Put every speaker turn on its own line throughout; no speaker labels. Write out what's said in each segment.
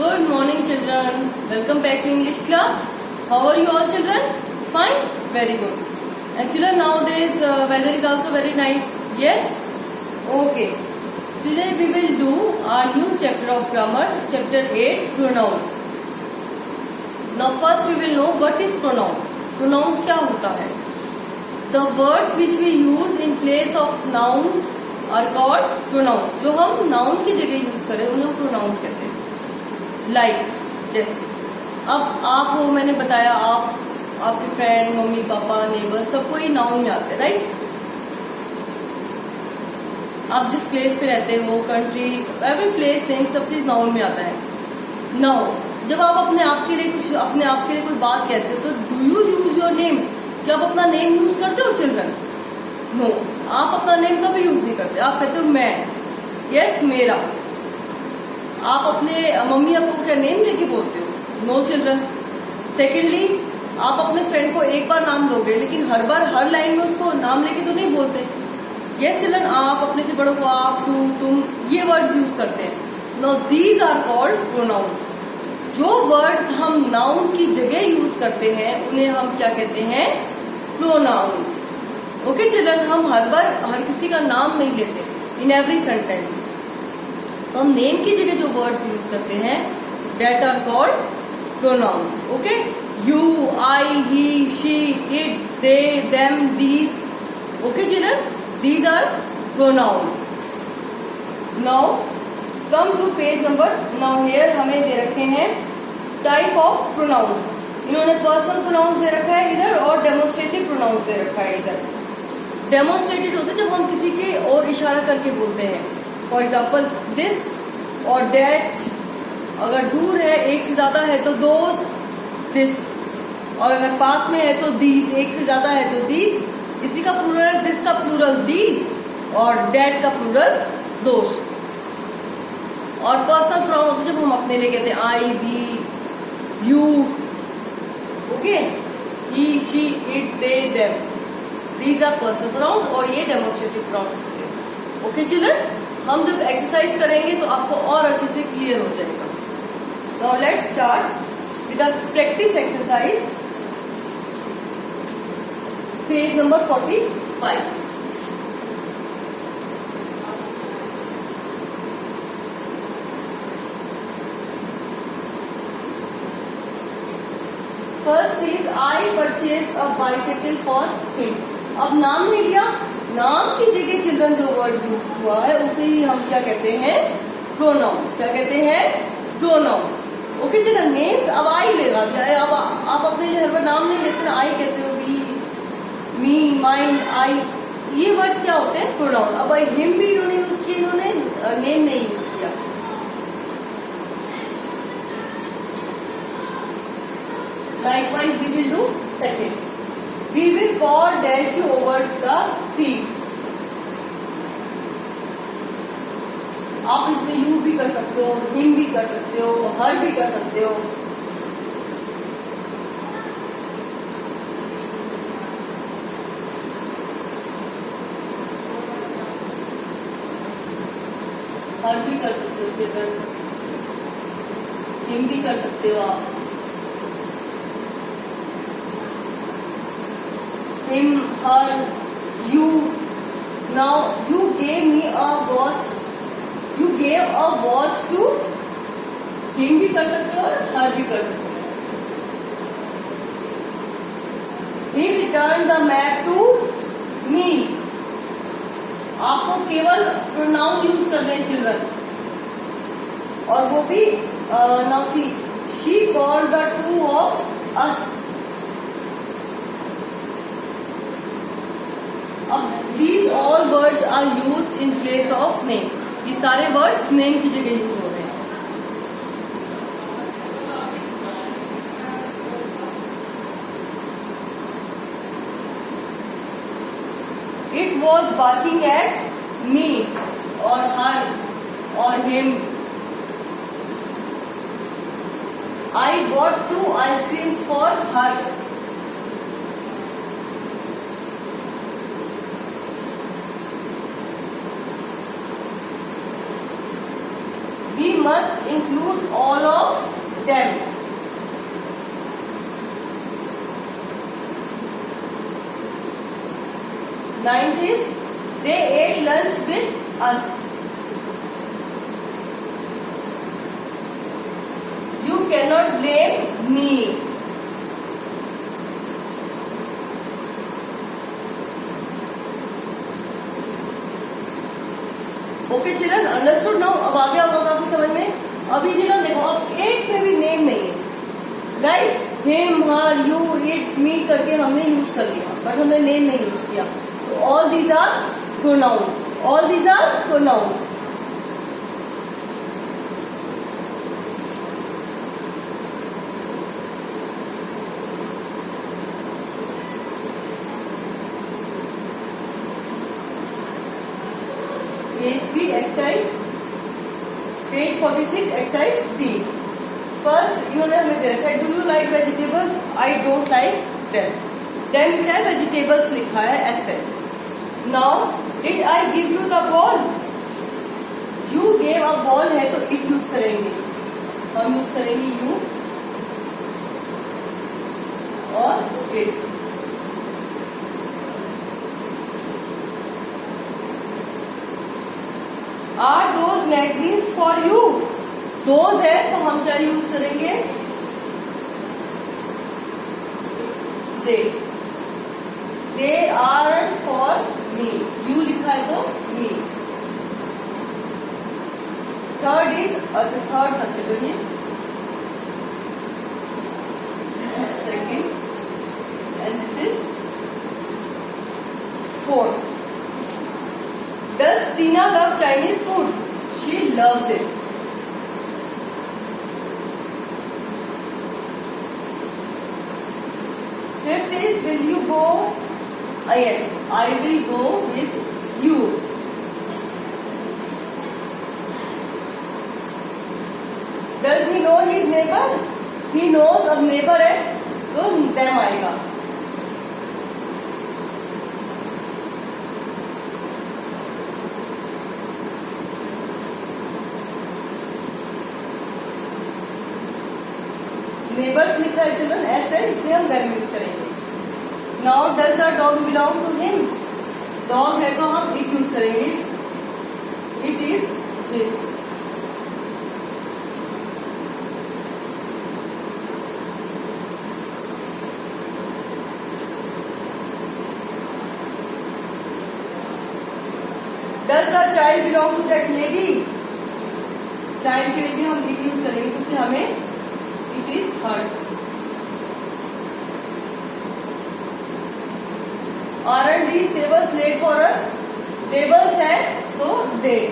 Good morning children. Welcome back to English class. How are you all children? Fine? Very good. And children, nowadays weather is also very nice. Yes? Okay. Today we will do our new chapter of grammar, chapter 8, pronouns. Now first we will know what is pronoun. Pronoun क्या होता है? The words which we use in place of noun are called pronouns. जो हम noun की जगह use करें उन्हें pronouns कहते हैं. Like जैसे अब आप हो, मैंने बताया आप, आपके फ्रेंड, मम्मी पापा, नेबर, सबको ये नाउन में आते हैं, राइट? आप जिस प्लेस पे रहते हो, कंट्री, एवरी प्लेस नेम, सब चीज नाउन में आता है. नाउ जब आप अपने आप के लिए कोई बात कहते हो तो do you use your name? क्या आप अपना नेम यूज करते हो चिल्ड्रन? नो, आप अपना नेम कभी यूज नहीं करते. आप कहते हो मैं, यस मेरा. आप अपने मम्मी पापा को क्या नेम लेके बोलते हो? No children. सेकेंडली, आप अपने फ्रेंड को एक बार नाम दोगे लेकिन हर बार हर लाइन में उसको नाम लेके तो नहीं बोलते. यस चिल्ड्रन, आप अपने से बड़ों को आप, तुम ये वर्ड्स यूज करते हैं. No, these are called pronouns. जो वर्ड्स हम नाउन की जगह यूज करते हैं उन्हें हम क्या कहते हैं? प्रोनाउंस. ओके चिल्ड्रन, हम हर बार हर किसी का नाम नहीं लेते इन एवरी सेंटेंस. तो हम नेम की जगह जो वर्ड्स यूज करते हैं that are called pronouns. Okay, you, I, he, she, it, they, them, these. Okay children, these are pronouns. Now come to page number. Now here हमें दे रखे हैं टाइप ऑफ प्रोनाउंस. इन्होंने पर्सनल प्रोनाउंस दे रखा है इधर और डेमोन्स्ट्रेटिव प्रोनाउंस दे रखा है इधर. डेमोन्स्ट्रेटिव होते हैं जब हम किसी के और इशारा करके बोलते हैं. फॉर एग्जाम्पल दिस और दैट. अगर दूर है, एक से ज्यादा है तो दोस, दिस. और अगर पास में है तो दीज. एक से ज्यादा है तो दीज. इसी का प्लूरल दिस का प्लूरल दीज और दैट का प्लूरल दोस. और पर्सनल प्रोनाउन होते जब हम अपने लिए कहते हैं I, we, you. Okay, he, she, it, they, them. These are personal pronouns और ये डेमोन्स्ट्रेटिव प्रोनाउंस होते हैं. ओके चिल्ड्रन, हम जब एक्सरसाइज करेंगे तो आपको और अच्छे से क्लियर हो जाएगा. Now let's start with a practice exercise. Page number 45. First is I purchase a bicycle for him. अब नाम नहीं दिया, नाम की जगह चिल्ड्रन जो वर्ड यूज हुआ है उसे ही हम क्या कहते हैं? प्रोनाउन. क्या कहते हैं? प्रोनाउन. ओके चिल्ड्रन, नेम्स अब आई लेगा. अब आप अपने हर बार नाम नहीं लेते ना, आई कहते हो, वी, मी, माइन, आई. ये वर्ड्स क्या होते हैं? प्रोनाउन. अब हिम भी इन्होंने यूज किया, इन्होंने नेम नहीं यूज किया. Likewise, we will do second. We will call dash over the field. आप इसमें यू भी कर सकते हो, हिम भी कर सकते हो, हर भी कर सकते हो. हर भी कर सकते हो चिल्ड्रन, हिम भी कर सकते हो आप. him, her, you. Now you gave me a watch. You gave a watch to him भी कर सकते हो और her भी कर सकते हो. He returned the map to me. आपको केवल प्रोनाउन यूज करने हैं चिल्ड्रन, और वो भी now see, she called the two of us. अब these all words are used in place of name. ये सारे वर्ड्स नेम की जगह यूज हो रहे हैं. It was barking at me और her और him. I bought 2 ice creams for her. We must include all of them. Ninth is they ate lunch with us. You cannot blame me. Okay children, understood now? अब आ गया होगा काफी समझ में। अभी children देखो, अब एक में भी नेम नहीं है, right? Him, her, you, it, me करके हमने यूज कर लिया, बट हमने नेम नहीं यूज किया। So all these are pronouns, all these are pronouns. Page B exercise, page 46 exercise B. First इन्होंने हमें दे रखा है do you like vegetables? I don't like them. Them से वेजिटेबल्स लिखा है ऐसे। Now did I give you the ball? You gave a ball है तो इट यूज करेंगे, हम यूज करेंगे यू और it. Are those magazines for you? Those है तो हम क्या यूज करेंगे? They. They are for me, you लिखा है तो मी। थर्ड इज, अच्छा थर्ड सबसे करिए, this is second and this is fourth. Does Tina love Chinese food? She loves it. Fifth is will you go? Yes, I will go with you. Does he know his neighbor? He knows, अब neighbor है तो them आएगा। Neighbours लिखा है children ऐसे, इसलिए हम them use करेंगे। Now does the dog belong to him? Dog है तो हम इट यूज करेंगे, it is his. Does the child belong to that lady? Child के लिए हम इट यूज करेंगे क्योंकि हमें it is hers. Aren't these tables laid for us? Tables है तो they.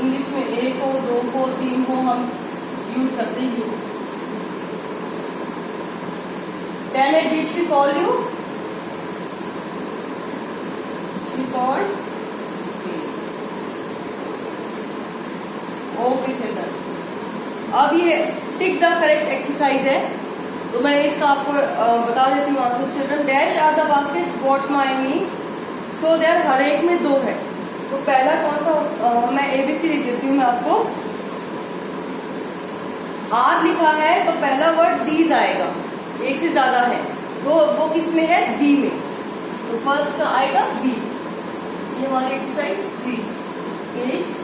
इंग्लिश में एक हो, दो हो, तीन हो, हम यूज करते हैं you. Then did she call you? She called. Okay children, अब ये टिक द करेक्ट एक्सरसाइज है, तो मैं इसका आपको बता देती हूँ answer. Children dash are the basket what my me? So there हर एक में दो है, तो पहला कौन सा? मैं एबीसी लिख देती हूँ मैं आपको। आर लिखा है तो पहला वर्ड दीज आएगा, एक से ज्यादा है तो वो किस में है? बी में, तो फर्स्ट आएगा बी। ये हमारी एक्सरसाइज सी, पेज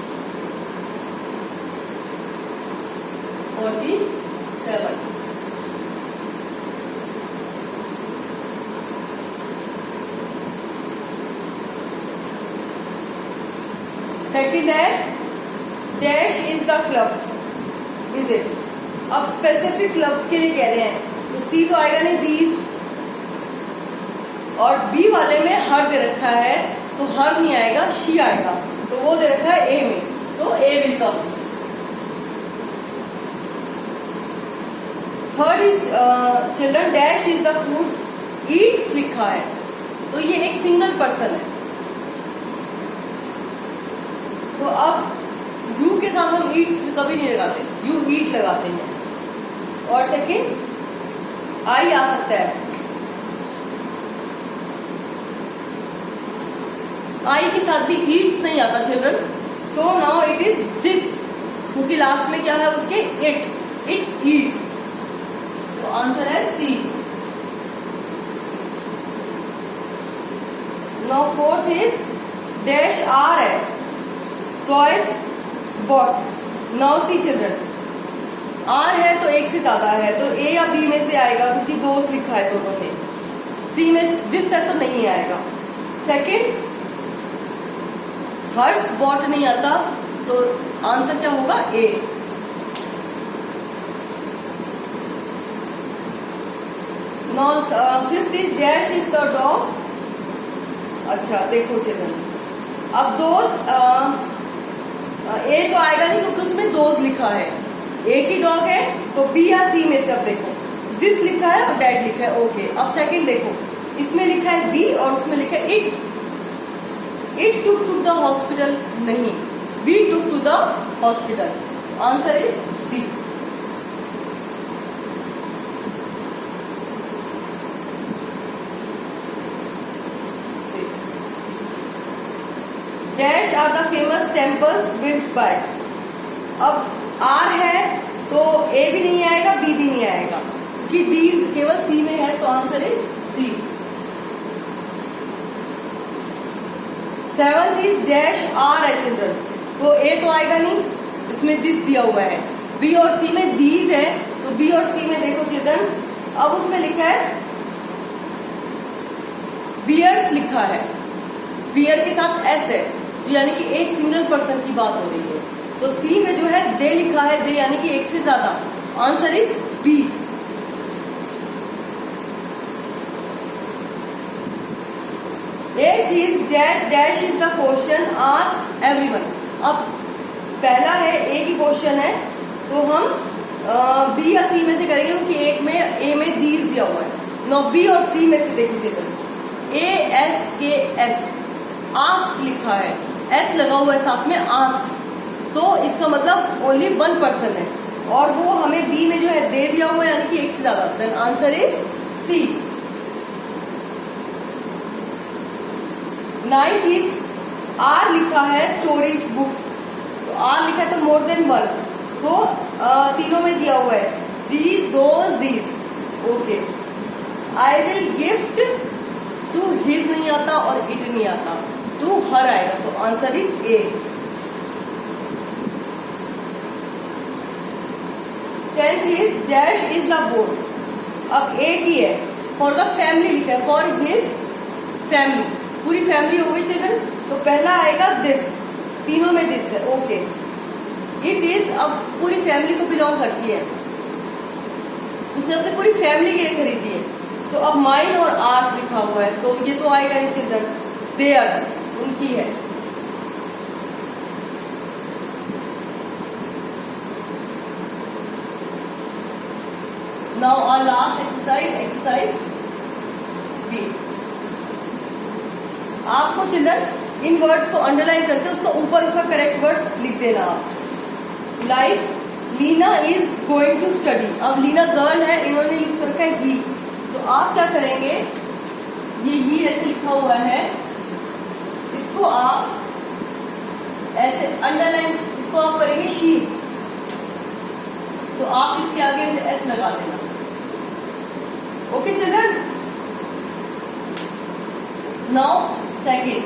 47। सेकेंड है dash is the club, is it? अब स्पेसिफिक क्लब के लिए कह रहे हैं तो सी तो आएगा नहीं, दीज। और बी वाले में हर दे रखा है तो हर नहीं आएगा, शी आएगा, तो वो दे रखा है ए में, तो A will come. Third is children dash is the food eats लिखा है, तो ये एक सिंगल पर्सन है, तो अब यू के साथ हम ईट्स कभी नहीं लगाते, यू ईट लगाते हैं। और सेकेंड आई आ सकता है, आई के साथ भी ईट्स नहीं आता children, so now it is this, क्योंकि लास्ट में क्या है उसके इट ईट्स, तो आंसर है C. Now fourth is dash are है, toys bought. Now C children, are है तो एक से ज्यादा है, तो ए या बी में से आएगा क्योंकि दोस्त लिखा है दोनों में। सी में दिस है तो नहीं आएगा। सेकंड, हर्ष बॉट नहीं आता, तो आंसर क्या होगा A. Now fifth is dash is the dog. अच्छा देखो चिल्ड्रन, अब दोस्त ए तो आएगा नहीं क्योंकि उसमें दोस्त लिखा है, एक ही डॉग है, तो बी या सी में से अब देखो दिस लिखा है और डैड लिखा है, ओके। अब सेकंड देखो, इसमें लिखा है बी और उसमें लिखा है it took to the hospital, नहीं, B took to the hospital, answer is C. Dash are the famous temples built by. अब आर है तो ए भी नहीं आएगा, बी भी नहीं आएगा, कि दीज केवल सी में है, तो answer is C. Seventh is dash are है चिल्ड्रन, तो ए तो आएगा नहीं, इसमें दिस दिया हुआ है, बी और सी में दीज है, तो बी और सी में देखो चिल्ड्रन, अब उसमें लिखा है बियर्स लिखा है, बियर के साथ एस है, यानी कि एक सिंगल पर्सन की बात हो रही है, तो सी में जो है दे लिखा है, दे यानी कि एक से ज्यादा, आंसर इज बी। एथ is that dash is the question asked everyone. अब पहला है ए की क्वेश्चन है, तो हम बी या सी में से करेंगे क्योंकि एक में ए में दीज दिया हुआ है। नो बी और सी में से देखो चिल्ड्रन, ए एस के एस, आस्क लिखा है, एस लगा हुआ है साथ में आस्क, तो इसका मतलब ओनली वन पर्सन है, और वो हमें बी में जो है दे दिया हुआ है, यानी कि एक से ज्यादा, then answer is C. Ninth is are लिखा है स्टोरीज बुक्स, तो आर लिखा है तो मोर देन वन, तो तीनों में दिया हुआ है, these those these, okay. I will gift to his नहीं आता और इट नहीं आता, टू हर आएगा, तो answer is a. Tenth is dash is the board. अब ए की है, फॉर द फैमिली लिखा है, फॉर हिज फैमिली, पूरी फैमिली हो गई चिल्ड्रन, तो पहला आएगा दिस, तीनों में दिस है, ओके। इट इज, अब पूरी फैमिली को बिलोंग करती है, उसने अपनी पूरी फैमिली के लिए खरीदी है, तो अब माइन और आर्स लिखा हुआ है, तो ये तो आएगा नहीं चिल्ड्रन, देयर्स, उनकी है। Now our last exercise D. आपको चिल्ड्रन इन वर्ड्स को अंडरलाइन करके उसका ऊपर उसका करेक्ट वर्ड लिख देना आप। Like Leena is going to study, अब लीना गर्ल है, इन्होंने यूज कर रखा है ही, तो आप क्या करेंगे, ये ही ऐसे लिखा हुआ है, इसको आप ऐसे अंडरलाइन, इसको आप करेंगे शी, तो आप इसके आगे एस लगा देना, okay children. Now second,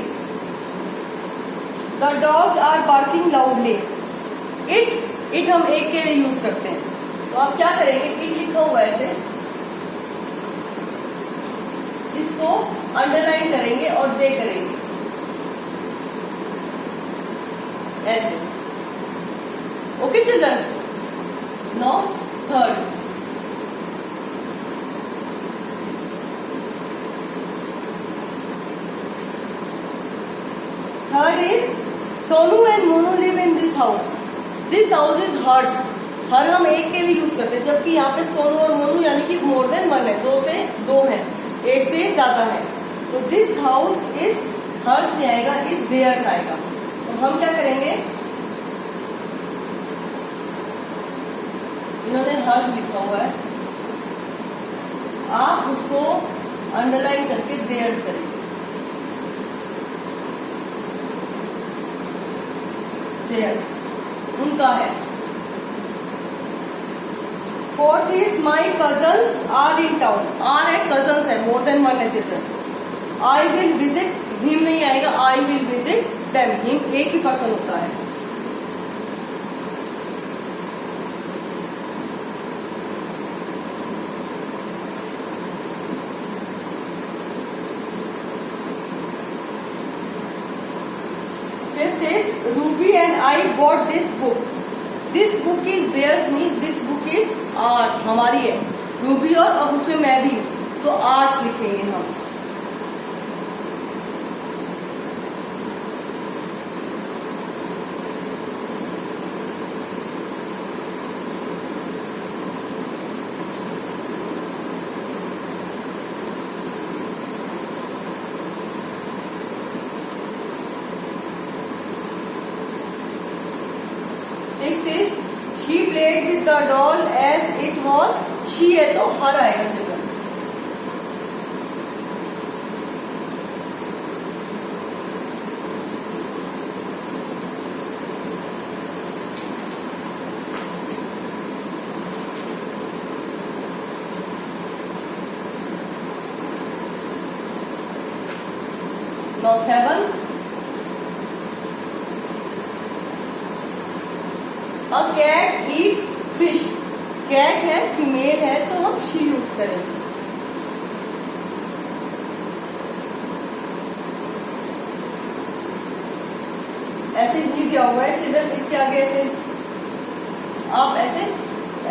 the dogs are barking loudly. It हम एक के लिए यूज करते हैं, तो आप क्या करेंगे, इट लिखा हुआ है ऐसे, इसको अंडरलाइन करेंगे और दे करेंगे ऐसे, okay children. Now third, third is Sonu and Monu live in this house, this house is hers, her हम एक के लिए यूज करते हैं, जबकि यहाँ पे सोनू और मोनू यानी कि मोर देन वन है, दो से दो है, एक से ज्यादा है, तो दिस हाउस इज हर्स नहीं आएगा, इज देयर्स आएगा, तो हम क्या करेंगे, इन्होंने हर्स लिखा हुआ है, आप उसको अंडरलाइन करके देयर्स करेंगे, theirs, उनका है। Fourth is my cousins are in town, are है कजन्स है, मोर देन वन है children. I will visit, him नहीं आएगा, I will visit them, him एक ही पर्सन होता है। Fifth is Ruby and I bought this book. This book is theirs नहीं, this book is ours, हमारी है। रूबी और अब उसमें मैं भी, तो ours लिखेंगे हम। Sixth is she played with the doll as it was she है, तो हर आएगा children. Now 7, a cat eats fish, cat है, फीमेल है, तो हम शी यूज करेंगे। ऐसे ही क्या हुआ है चिल्ड्रन, इसके आगे ऐसे आप ऐसे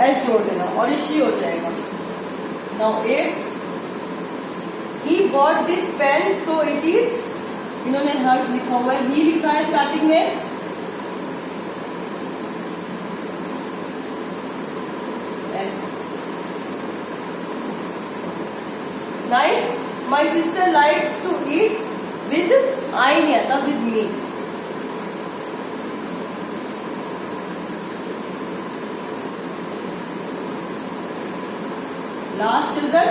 एस जोड़ देना और ये शी हो जाएगा। Now 8, he got this pen so it is, इन्होंने हर्ट लिखा हुआ है, ही लिखा है स्टार्टिंग में, nine, my sister likes to eat with, I नहीं आता, with me. Last children,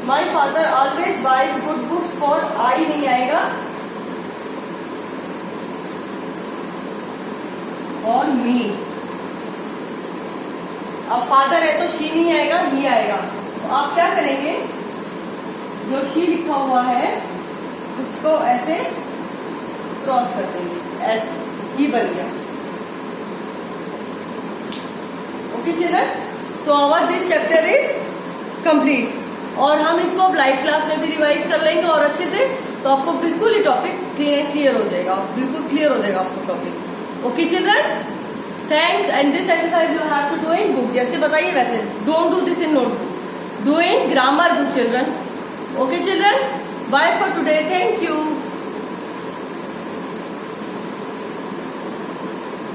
my father always buys good books for, I नहीं आएगा, फॉर मी। अब फादर है तो शी नहीं आएगा, ही आएगा, तो आप क्या करेंगे, जो शी लिखा हुआ है उसको ऐसे क्रॉस कर देंगे, ऐसे ही बन गया। Okay children, so our this chapter is complete, और हम इसको अब लाइव क्लास में भी रिवाइज कर लेंगे और अच्छे से, तो आपको बिल्कुल ये टॉपिक क्लियर हो जाएगा, बिल्कुल क्लियर हो जाएगा आपको topic. Okay children, thanks, and this exercise you have to do in book, जैसे बताइए वैसे, don't do this in notebook, do in grammar book children. Okay children, bye for today, thank you.